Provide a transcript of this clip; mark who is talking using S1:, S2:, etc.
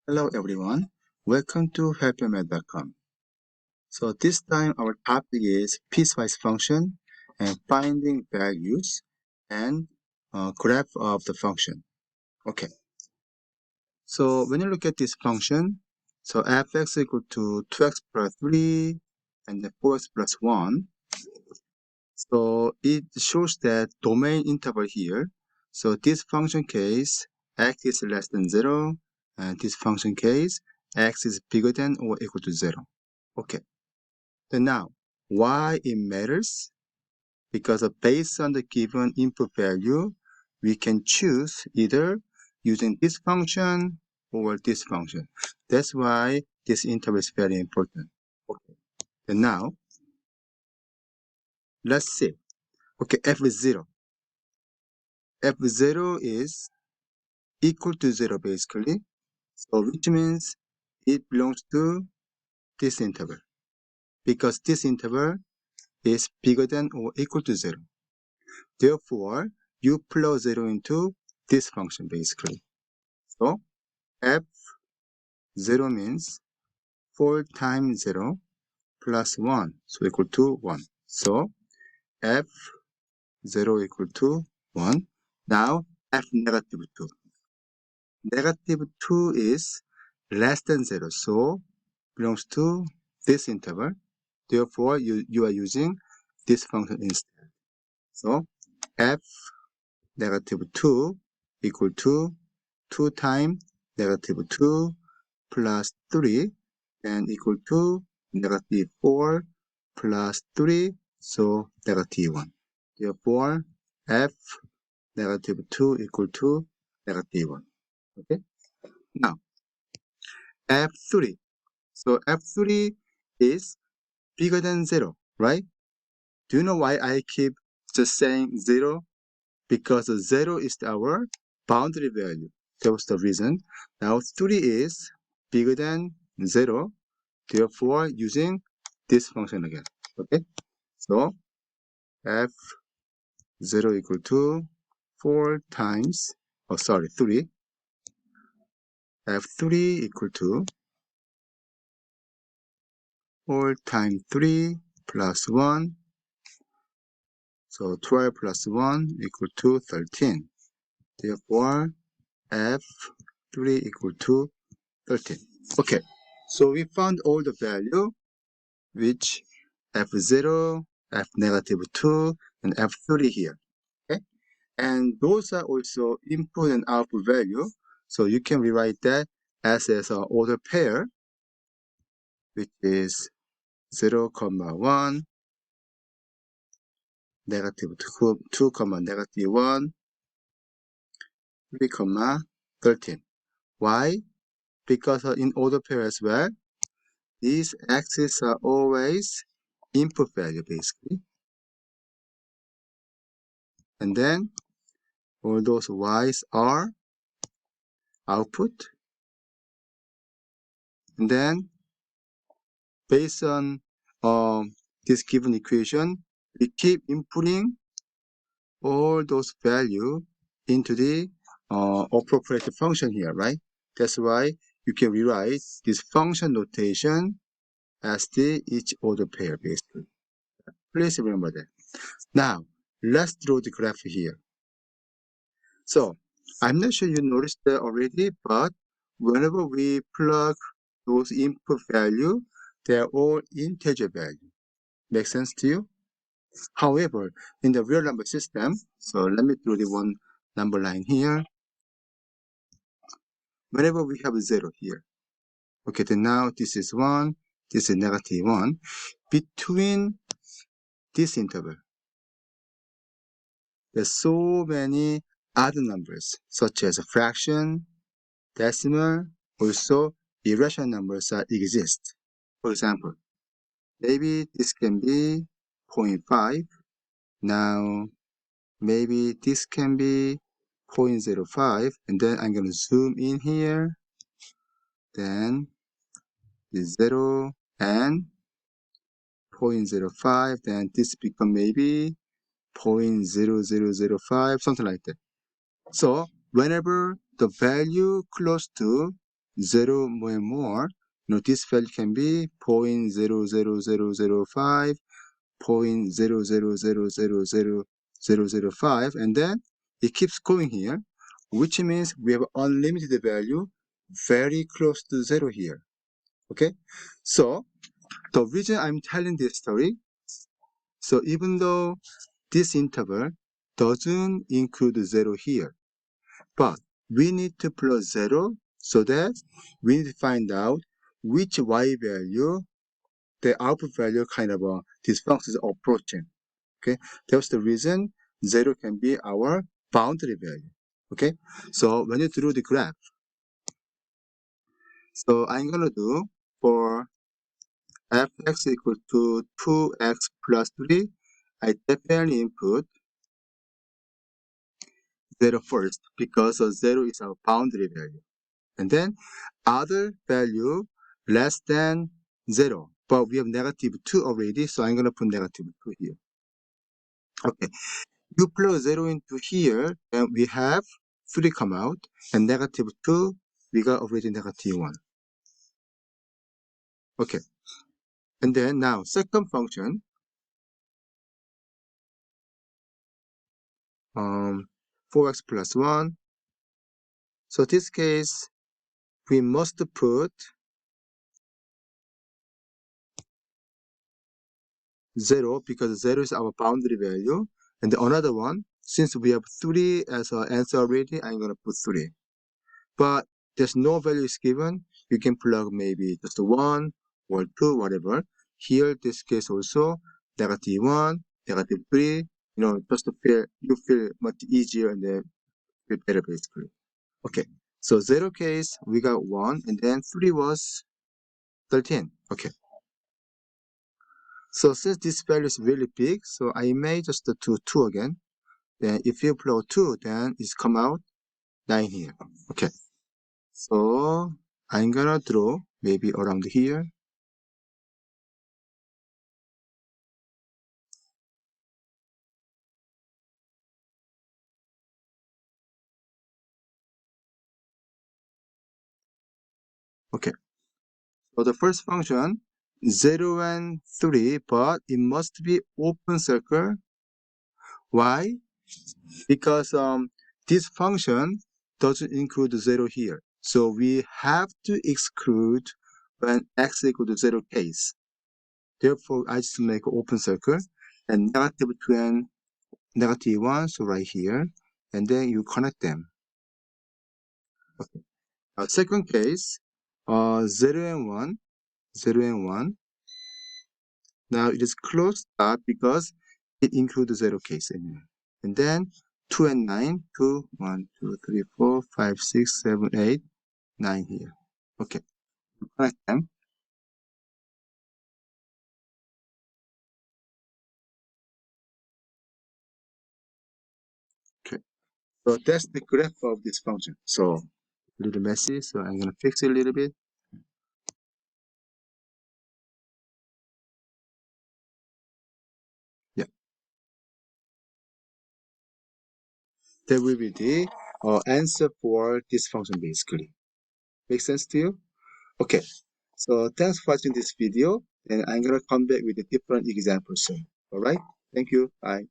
S1: Hello everyone, welcome to helpyourmath.com. So this time our topic is piecewise function and finding values and graph of the function. Okay, so when you look at this function, so fx equal to 2x plus 3 and then 4x plus 1. So it shows that domain interval here. So this function case, x is less than 0, and this function case, x is bigger than or equal to 0. Okay. Then now, why it matters? Because based on the given input value, we can choose either using this function or this function. That's why this interval is very important. Okay. Then now, let's see. Okay, f0. f0 is equal to 0 basically. So which means it belongs to this interval. Because this interval is bigger than or equal to 0. Therefore, you plug 0 into this function basically. So f0 means 4 times 0 plus 1, so equal to 1. So f0 equal to 1. Now f negative 2. Negative 2 is less than 0, so belongs to this interval. Therefore, you are using this function instead. So f negative 2 equal to 2 times negative 2 plus 3 and equal to negative 4 plus 3, so negative 1. Therefore, f negative 2 equal to negative 1. Okay. Now, f3. So f3 is bigger than 0, right? Do you know why I keep just saying 0? Because 0 is our boundary value. That was the reason. Now 3 is bigger than 0. Therefore, using this function again. Okay? So f0 equal to 4 times, 3. f3 equal to 4 times 3 plus 1. So 12 plus 1 equal to 13. Therefore, f3 equal to 13. Okay, so we found all the value, which f0, f negative 2, and f3 here. Okay, and those are also input and output value. So you can rewrite that as an order pair, which is 0, 1, negative 2, negative 1, 3, 13. Why? Because in order pair as well, these x's are always input value basically. And then all those y's are output. And then based on this given equation, we keep inputting all those values into the appropriate function here, right? That's why you can rewrite this function notation as the each order pair basically. Please remember that. Now, let's draw the graph here. So, I'm not sure you noticed that already, but whenever we plug those input value, they are all integer value. Make sense to you? However, in the real number system, so let me draw the one number line here. Whenever we have 0 here, okay, then now this is 1, this is negative 1. Between this interval, there's so many other numbers, such as a fraction, decimal, also irrational numbers that exist. For example, maybe this can be 0.5. Now, maybe this can be 0.05. And then I'm going to zoom in here. Then the 0 and 0.05. Then this become maybe 0.0005, something like that. So whenever the value close to 0 more and more, this value can be 0.00005, 0.0000005, and then it keeps going here, which means we have unlimited value very close to 0 here. Okay, so the reason I'm telling this story, so even though this interval doesn't include 0 here, but we need to plot 0 so that we need to find out which y value the output value this function is approaching. Okay, that's the reason 0 can be our boundary value. Okay, so when you drew the graph, so I'm gonna do for fx equal to 2x plus 3, I definitely input 0 first because 0 is our boundary value. And then other value less than 0, but we have negative 2 already, so I'm going to put negative 2 here. Okay, you plug 0 into here, and we have 3 come out, and negative 2, we got already negative 1. Okay, and then now second function, 4x plus 1. So this case, we must put 0 because 0 is our boundary value. And another one, since we have 3 as an answer already, I'm going to put 3. But there's no value is given. You can plug maybe just 1 or 2, whatever. Here, this case also, negative 1, negative 3, just to you feel much easier and then feel better basically. Okay, so 0 case, we got 1, and then 3 was 13. Okay. So since this value is really big, so I may just do 2 again. Then if you plug 2, then it's come out 9 here. Okay. So I'm gonna draw maybe around here. Okay. So the first function, 0 and 3, but it must be open circle. Why? Because this function doesn't include 0 here. So we have to exclude when x equal to 0 case. Therefore, I just make an open circle, and negative 2 and negative 1, so right here, and then you connect them. Okay. Second case, 0 and 1, 0 and 1. Now it is closed up because it includes 0 case anyway. And then 2 and 9, 2, 1, 2, 3, 4, 5, 6, 7, 8, 9 here. Okay, connect them. Okay, so that's the graph of this function. So a little messy, so I'm gonna fix it a little bit. Yeah, that will be the answer for this function basically. Make sense to you? Okay, so thanks for watching this video, and I'm gonna come back with a different example soon. All right, thank you. Bye.